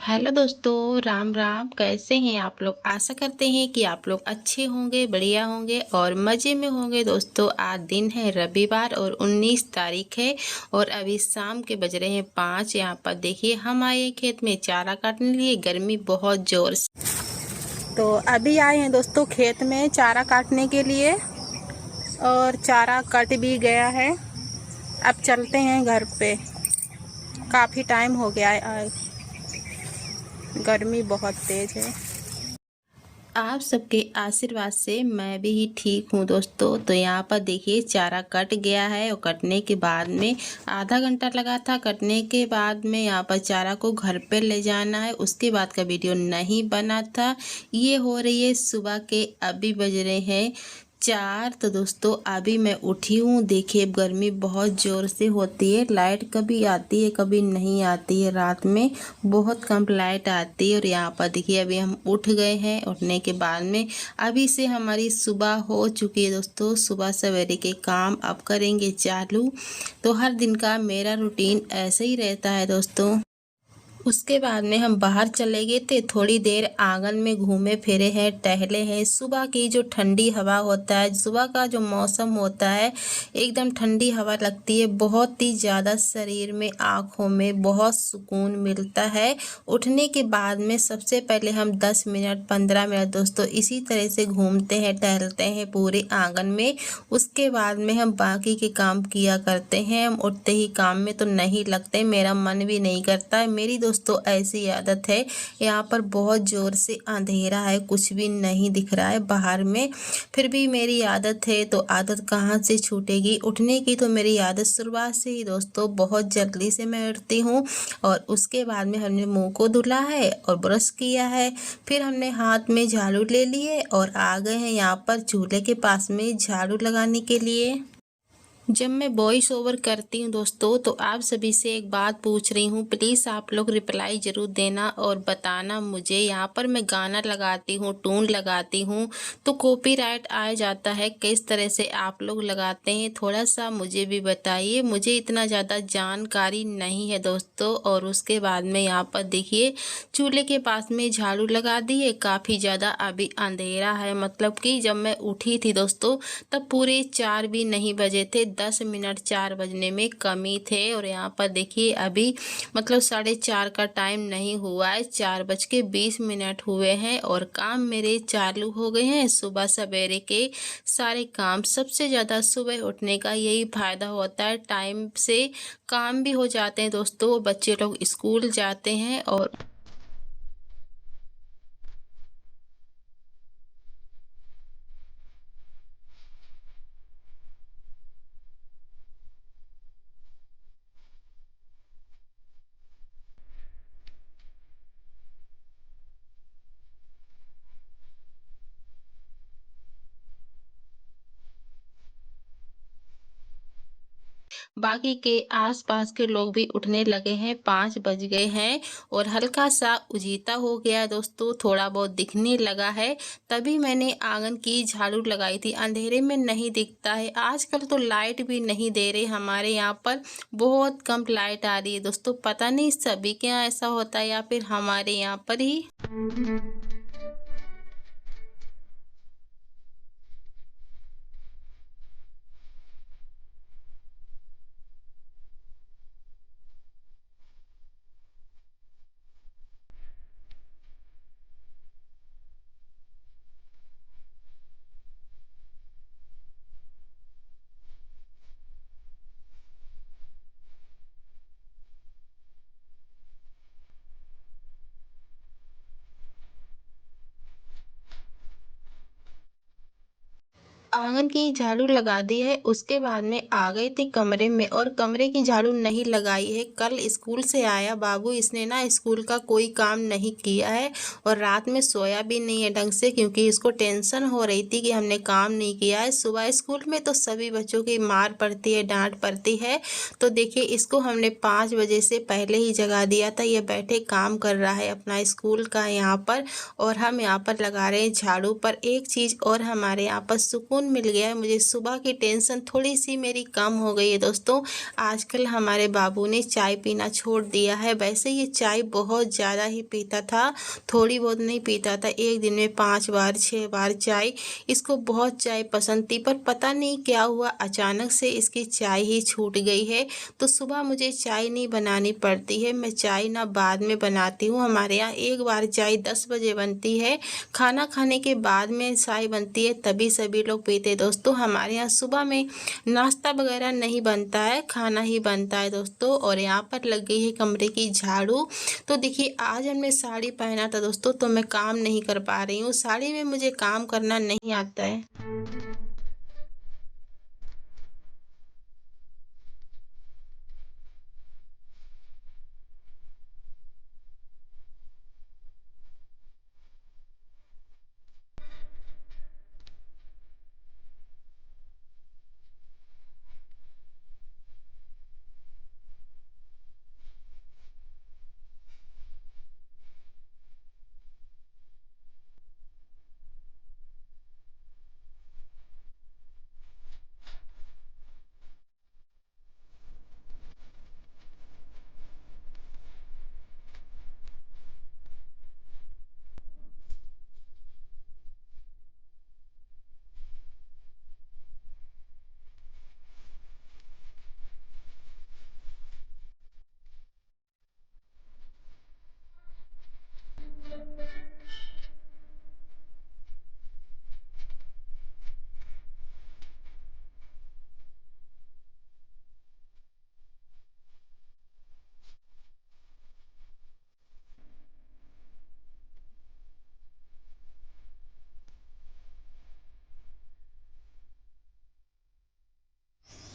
Hello दोस्तों, राम राम। कैसे हैं आप लोग? आशा करते हैं कि आप लोग अच्छे होंगे, बढ़िया होंगे और मज़े में होंगे। दोस्तों, आज दिन है रविवार और 19 तारीख है और अभी शाम के बज रहे हैं 5। यहाँ पर देखिए हम आए हैं खेत में चारा काटने के लिए। गर्मी बहुत ज़ोर से, तो अभी आए हैं दोस्तों खेत में चारा काटने के लिए और चारा कट भी गया है। अब चलते हैं घर पे। काफ़ी टाइम हो गया है, गर्मी बहुत तेज़ है। आप सबके आशीर्वाद से मैं भी ठीक हूँ दोस्तों। तो यहाँ पर देखिए चारा कट गया है और कटने के बाद में आधा घंटा लगा था। कटने के बाद में यहाँ पर चारा को घर पे ले जाना है, उसके बाद का वीडियो नहीं बना था। ये हो रही है सुबह के, अभी बज रहे हैं 4। तो दोस्तों अभी मैं उठी हूँ। देखिए गर्मी बहुत ज़ोर से होती है, लाइट कभी आती है कभी नहीं आती है। रात में बहुत कम लाइट आती है। और यहाँ पर देखिए अभी हम उठ गए हैं। उठने के बाद में अभी से हमारी सुबह हो चुकी है दोस्तों। सुबह सवेरे के काम अब करेंगे चालू। तो हर दिन का मेरा रूटीन ऐसे ही रहता है दोस्तों। उसके बाद में हम बाहर चले गए थे, थोड़ी देर आंगन में घूमे फिरे हैं, टहले हैं। सुबह की जो ठंडी हवा होता है, सुबह का जो मौसम होता है, एकदम ठंडी हवा लगती है। बहुत ही ज़्यादा शरीर में, आँखों में बहुत सुकून मिलता है। उठने के बाद में सबसे पहले हम 10 मिनट 15 मिनट दोस्तों इसी तरह से घूमते हैं, टहलते हैं पूरे आंगन में। उसके बाद में हम बाकी के काम किया करते हैं। हम उठते ही काम में तो नहीं लगते, मेरा मन भी नहीं करता। मेरी दोस्तों ऐसी आदत है। यहाँ पर बहुत ज़ोर से अंधेरा है, कुछ भी नहीं दिख रहा है बाहर में, फिर भी मेरी आदत है। तो आदत कहाँ से छूटेगी उठने की? तो मेरी आदत शुरुआत से ही दोस्तों, बहुत जल्दी से मैं उठती हूँ। और उसके बाद में हमने मुंह को धुला है और ब्रश किया है। फिर हमने हाथ में झाड़ू ले लिए और आ गए हैं यहाँ पर चूल्हे के पास में झाड़ू लगाने के लिए। जब मैं वॉइस ओवर करती हूँ दोस्तों, तो आप सभी से एक बात पूछ रही हूँ, प्लीज़ आप लोग रिप्लाई ज़रूर देना और बताना मुझे। यहाँ पर मैं गाना लगाती हूँ, टून लगाती हूँ, तो कॉपीराइट आ जाता है। किस तरह से आप लोग लगाते हैं थोड़ा सा मुझे भी बताइए, मुझे इतना ज़्यादा जानकारी नहीं है दोस्तों। और उसके बाद में यहाँ पर देखिए चूल्हे के पास में झाड़ू लगा दिए। काफ़ी ज़्यादा अभी अंधेरा है, मतलब कि जब मैं उठी थी दोस्तों तब पूरे 4 भी नहीं बजे थे, 10 मिनट 4 बजने में कमी थे। और यहाँ पर देखिए अभी मतलब 4:30 का टाइम नहीं हुआ है, 4:20 हुए हैं और काम मेरे चालू हो गए हैं। सुबह सवेरे के सारे काम, सबसे ज़्यादा सुबह उठने का यही फ़ायदा होता है, टाइम से काम भी हो जाते हैं दोस्तों। बच्चे लोग स्कूल जाते हैं और बाकी के आसपास के लोग भी उठने लगे हैं। 5 बज गए हैं और हल्का सा उजीता हो गया है दोस्तों, थोड़ा बहुत दिखने लगा है। तभी मैंने आंगन की झाड़ू लगाई थी, अंधेरे में नहीं दिखता है। आजकल तो लाइट भी नहीं दे रहे, हमारे यहाँ पर बहुत कम लाइट आ रही है दोस्तों। पता नहीं सभी के यहाँ ऐसा होता है या फिर हमारे यहाँ पर ही। आंगन की झाड़ू लगा दी है, उसके बाद में आ गई थी कमरे में और कमरे की झाड़ू नहीं लगाई है। कल स्कूल से आया बाबू, इसने ना स्कूल का कोई काम नहीं किया है और रात में सोया भी नहीं है ढंग से, क्योंकि इसको टेंशन हो रही थी कि हमने काम नहीं किया है। सुबह स्कूल में तो सभी बच्चों की मार पड़ती है, डांट पड़ती है। तो देखिए इसको हमने 5 बजे से पहले ही जगा दिया था। ये बैठे काम कर रहा है अपना स्कूल का यहाँ पर, और हम यहाँ पर लगा रहे हैं झाड़ू पर। एक चीज़ और हमारे यहाँ पर सुकून मिल गया है मुझे। सुबह की टेंशन थोड़ी सी मेरी कम हो गई है दोस्तों। आजकल हमारे बाबू ने चाय पीना छोड़ दिया है। वैसे ये चाय बहुत ज़्यादा ही पीता था, थोड़ी बहुत नहीं पीता था। एक दिन में 5 बार 6 बार चाय, इसको बहुत चाय पसंद थी। पर पता नहीं क्या हुआ, अचानक से इसकी चाय ही छूट गई है। तो सुबह मुझे चाय नहीं बनानी पड़ती है, मैं चाय ना बाद में बनाती हूँ। हमारे यहाँ एक बार चाय 10 बजे बनती है, खाना खाने के बाद में चाय बनती है, तभी सभी लोग पीते हैं दोस्तों। हमारे यहाँ सुबह में नाश्ता वगैरह नहीं बनता है, खाना ही बनता है दोस्तों। और यहाँ पर लग गई है कमरे की झाड़ू। तो देखिए आज हमने साड़ी पहना था दोस्तों, तो मैं काम नहीं कर पा रही हूँ। साड़ी में मुझे काम करना नहीं आता है।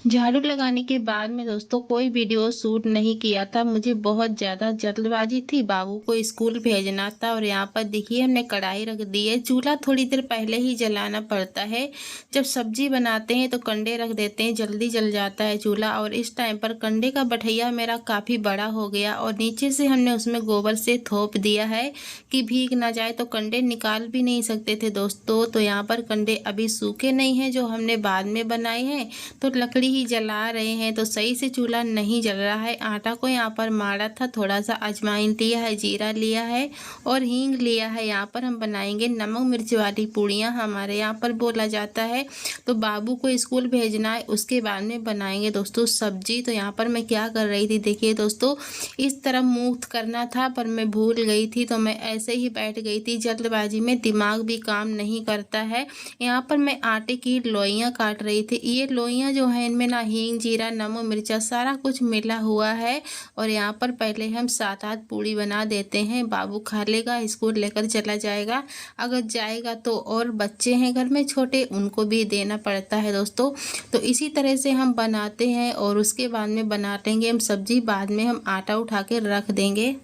झाड़ू लगाने के बाद में दोस्तों कोई वीडियो शूट नहीं किया था, मुझे बहुत ज़्यादा जल्दबाजी थी। बाबू को स्कूल भेजना था। और यहाँ पर देखिए हमने कढ़ाई रख दी है। चूल्हा थोड़ी देर पहले ही जलाना पड़ता है। जब सब्जी बनाते हैं तो कंडे रख देते हैं, जल्दी जल जाता है चूल्हा। और इस टाइम पर कंडे का बठैया मेरा काफ़ी बड़ा हो गया और नीचे से हमने उसमें गोबर से थोप दिया है कि भीग ना जाए। तो कंडे निकाल भी नहीं सकते थे दोस्तों। तो यहाँ पर कंडे अभी सूखे नहीं हैं जो हमने बाद में बनाए हैं, तो लकड़ी ही जला रहे हैं। तो सही से चूल्हा नहीं जल रहा है। आटा को यहाँ पर मारा था, थोड़ा सा अजवाइन लिया है, जीरा लिया है और हींग लिया है। यहाँ पर हम बनाएंगे नमक मिर्च वाली पूड़ियाँ, हमारे यहाँ पर बोला जाता है। तो बाबू को स्कूल भेजना है, उसके बाद में बनाएंगे दोस्तों सब्जी। तो यहाँ पर मैं क्या कर रही थी देखिए दोस्तों, इस तरह मूव करना था पर मैं भूल गई थी, तो मैं ऐसे ही बैठ गई थी। जल्दबाजी में दिमाग भी काम नहीं करता है। यहाँ पर मैं आटे की लोइयाँ काट रही थी। ये लोइयाँ जो है इनमें ना हींग जीरा नमक मिर्चा सारा कुछ मिला हुआ है। और यहाँ पर पहले हम 7-8 पूड़ी बना देते हैं। बाबू खा लेगा, स्कूल लेकर चला जाएगा। अगर जाएगा तो और बच्चे हैं घर में छोटे, उनको भी देना पड़ता है दोस्तों। तो इसी तरह से हम बनाते हैं और उसके बाद में बना लेंगे हम सब्जी। बाद में हम आटा उठा के रख देंगे।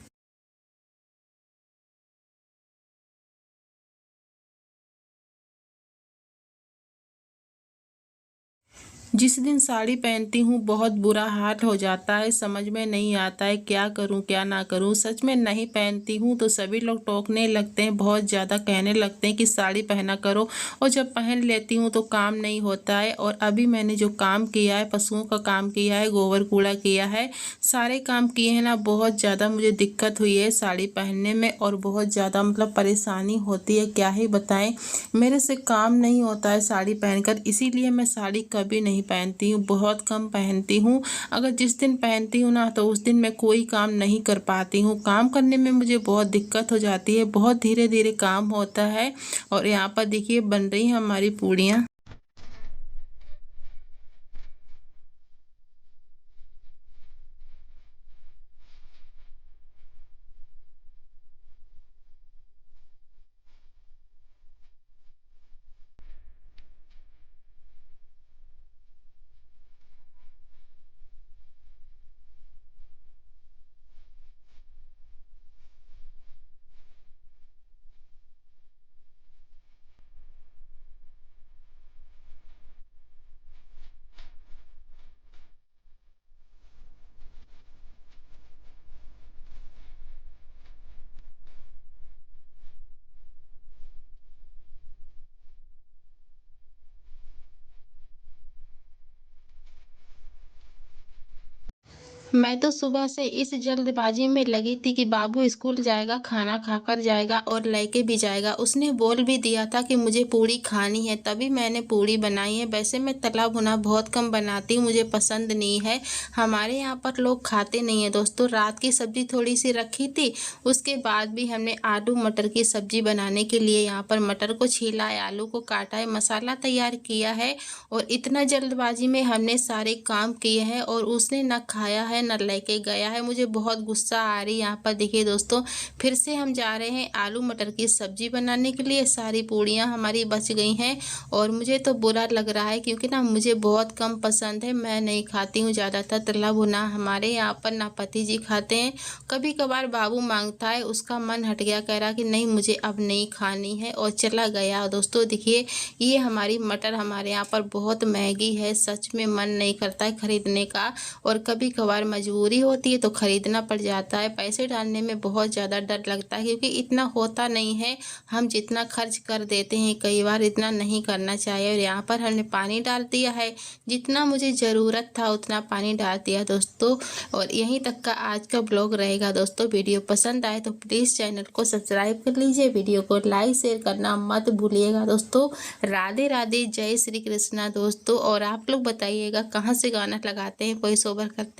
जिस दिन साड़ी पहनती हूँ बहुत बुरा हाल हो जाता है, समझ में नहीं आता है क्या करूँ क्या ना करूँ। सच में नहीं पहनती हूँ तो सभी लोग टोकने लगते हैं, बहुत ज़्यादा कहने लगते हैं कि साड़ी पहना करो। और जब पहन लेती हूँ तो काम नहीं होता है। और अभी मैंने जो काम किया है, पशुओं का काम किया है, गोबर कूड़ा किया है, सारे काम किए हैं ना, बहुत ज़्यादा मुझे दिक्कत हुई है साड़ी पहनने में। और बहुत ज़्यादा मतलब परेशानी होती है, क्या ही बताएं। मेरे से काम नहीं होता है साड़ी पहनकर, इसीलिए मैं साड़ी कभी नहीं पहनती हूँ, बहुत कम पहनती हूँ। अगर जिस दिन पहनती हूँ ना तो उस दिन मैं कोई काम नहीं कर पाती हूँ। काम करने में मुझे बहुत दिक्कत हो जाती है, बहुत धीरे धीरे काम होता है। और यहाँ पर देखिए बन रही हैं हमारी पूड़ियाँ। मैं तो सुबह से इस जल्दबाजी में लगी थी कि बाबू स्कूल जाएगा, खाना खाकर जाएगा और लेके भी जाएगा। उसने बोल भी दिया था कि मुझे पूड़ी खानी है, तभी मैंने पूड़ी बनाई है। वैसे मैं तला भुना बहुत कम बनाती हूँ, मुझे पसंद नहीं है। हमारे यहाँ पर लोग खाते नहीं है दोस्तों। रात की सब्जी थोड़ी सी रखी थी, उसके बाद भी हमने आलू मटर की सब्जी बनाने के लिए यहाँ पर मटर को छीला है, आलू को काटा है, मसाला तैयार किया है और इतना जल्दबाजी में हमने सारे काम किए हैं और उसने ना खाया है ना लेके गया है। मुझे बहुत गुस्सा आ रही है। यहाँ पर देखिए दोस्तों, फिर से हम जा रहे हैं आलू मटर की सब्जी बनाने के लिए। सारी पूड़ियाँ हमारी बच गई हैं और मुझे तो बुरा लग रहा है क्योंकि ना मुझे बहुत कम पसंद है। मैं नहीं खाती हूँ ज़्यादातर तला भुना। हमारे यहाँ पर ना पति जी खाते हैं, कभी कभार बाबू मांगता है, उसका मन हट गया, कह रहा कि नहीं मुझे अब नहीं खानी है और चला गया। दोस्तों देखिए, ये हमारी मटर हमारे यहाँ पर बहुत महंगी है, सच में मन नहीं करता है खरीदने का और कभी कभार मजबूरी होती है तो खरीदना पड़ जाता है। पैसे डालने में बहुत ज़्यादा डर लगता है क्योंकि इतना होता नहीं है। हम जितना खर्च कर देते हैं कई बार, इतना नहीं करना चाहिए। और यहाँ पर हमने पानी डाल दिया है, जितना मुझे ज़रूरत था उतना पानी डाल दिया दोस्तों। और यहीं तक का आज का ब्लॉग रहेगा दोस्तों। वीडियो पसंद आए तो प्लीज़ चैनल को सब्सक्राइब कर लीजिए, वीडियो को लाइक शेयर करना मत भूलिएगा दोस्तों। राधे राधे, जय श्री कृष्णा दोस्तों। और आप लोग बताइएगा कहाँ से गाना लगाते हैं, वॉइस ओवर करते हैं।